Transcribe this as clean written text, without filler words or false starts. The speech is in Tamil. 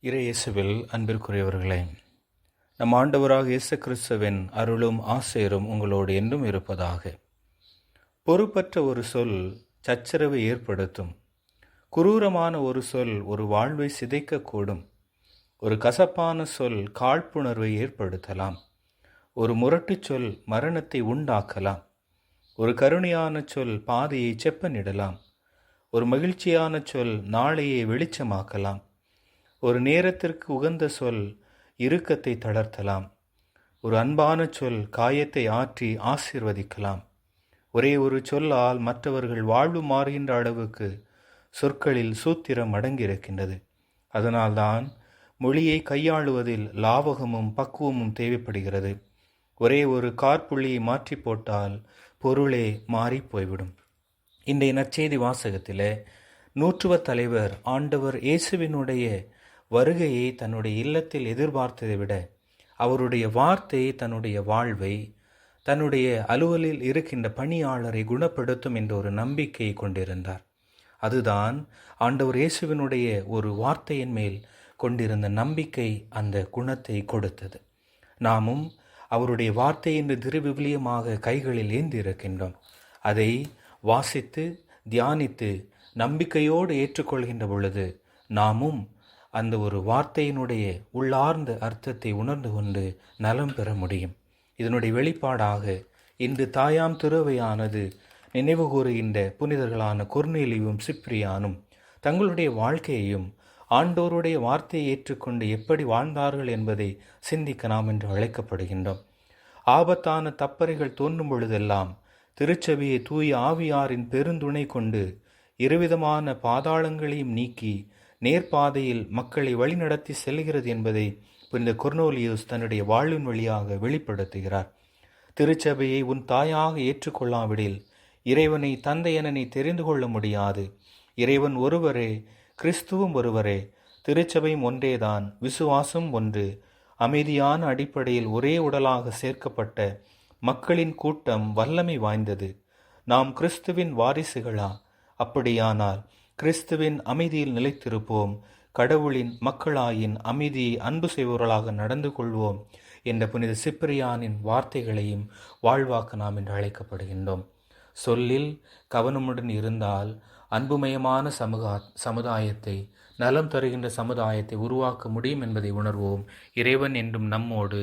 இறை இயேசுவில் அன்பிற்குரியவர்களே, நம் ஆண்டவராக இயேசு கிறிஸ்துவின் அருளும் ஆசைரும் உங்களோடு என்றும் இருப்பதாக. பொறுப்பற்ற ஒரு சொல் சச்சரவை ஏற்படுத்தும். குரூரமான ஒரு சொல் ஒரு வாழ்வை சிதைக்கக்கூடும். ஒரு கசப்பான சொல் காழ்ப்புணர்வை ஏற்படுத்தலாம். ஒரு முரட்டுச் சொல் மரணத்தை உண்டாக்கலாம். ஒரு கருணையான சொல் பாதையை செப்பனிடலாம். ஒரு மகிழ்ச்சியான சொல் நாளையை வெளிச்சமாக்கலாம். ஒரு நேரத்திற்கு உகந்த சொல் இறுக்கத்தை தளர்த்தலாம். ஒரு அன்பான சொல் காயத்தை ஆற்றி ஆசீர்வதிக்கலாம். ஒரே ஒரு சொல்லால் மற்றவர்கள் வாழ்வு மாறுகின்ற அளவுக்கு சொற்களில் சூத்திரம் அடங்கியிருக்கின்றது. அதனால்தான் மொழியை கையாளுவதில் லாவகமும் பக்குவமும் தேவைப்படுகிறது. ஒரே ஒரு காற்புள்ளியை மாற்றி போட்டால் பொருளே மாறி போய்விடும். இன்றைய நற்செய்தி வாசகத்திலே நூற்றுவ தலைவர் ஆண்டவர் இயேசுவினுடைய வருகையை தன்னுடைய இல்லத்தில் எதிர்பார்த்ததை விட அவருடைய வார்த்தை தன்னுடைய வாழ்வை, தன்னுடைய அலுவலில் இருக்கின்ற பணியாளரை குணப்படுத்தும் என்ற ஒரு நம்பிக்கையை கொண்டிருந்தார். அதுதான் ஆண்டவர் இயேசுவினுடைய ஒரு வார்த்தையின் மேல் கொண்டிருந்த நம்பிக்கை அந்த குணத்தை கொடுத்தது. நாமும் அவருடைய வார்த்தை என்று திருவிவிலியமாக கைகளில் ஏந்தி இருக்கின்றோம். அதை வாசித்து தியானித்து நம்பிக்கையோடு ஏற்றுக்கொள்கின்ற பொழுது நாமும் அந்த ஒரு வார்த்தையினுடைய உள்ளார்ந்த அர்த்தத்தை உணர்ந்து கொண்டு நலம் பெற முடியும். இதனுடைய வெளிப்பாடாக இன்று தாயாம் திருவையானது நினைவு கூறுகின்ற புனிதர்களான கொர்நேலியும் சிப்ரியானும் தங்களுடைய வாழ்க்கையையும் ஆண்டோருடைய வார்த்தையை ஏற்றுக்கொண்டு எப்படி வாழ்ந்தார்கள் என்பதை சிந்திக்க நாம் என்று அழைக்கப்படுகின்றோம். ஆபத்தான தப்பறைகள் தோன்றும் பொழுதெல்லாம் திருச்சபையை தூய ஆவியாரின் பெருந்துணை கொண்டு இருவிதமான பாதாளங்களையும் நீக்கி நேர்பாதையில் மக்களை வழிநடத்தி செல்கிறது என்பதை புனித கொர்னேலியுஸ் தன்னுடைய வாழ்வின் வழியாக வெளிப்படுத்துகிறார். திருச்சபையை உன் தாயாக ஏற்றுக்கொள்ளாவிடில் இறைவனை தந்தை என நீ தெரிந்து கொள்ள முடியாது. இறைவன் ஒருவரே, கிறிஸ்துவும் ஒருவரே, திருச்சபையும் ஒன்றேதான், விசுவாசம் ஒன்று. அமைதியான அடிப்படையில் ஒரே உடலாக சேர்க்கப்பட்ட மக்களின் கூட்டம் வல்லமை வாய்ந்தது. நாம் கிறிஸ்துவின் வாரிசுகளா? அப்படியானால் கிறிஸ்துவின் அமைதியில் நிலைத்திருப்போம். கடவுளின் மக்களாயின் அமைதியை அன்பு செய்பவர்களாக நடந்து கொள்வோம் என்ற புனித சிப்ரியானின் வார்த்தைகளையும் வாழ்வாக்க நாம் என்று அழைக்கப்படுகின்றோம். சொல்லில் கவனமுடன் இருந்தால் அன்புமயமான சமுதாயத்தை, நலம் தருகின்ற சமுதாயத்தை உருவாக்க முடியும் என்பதை உணர்வோம். இறைவன் என்றும் நம்மோடு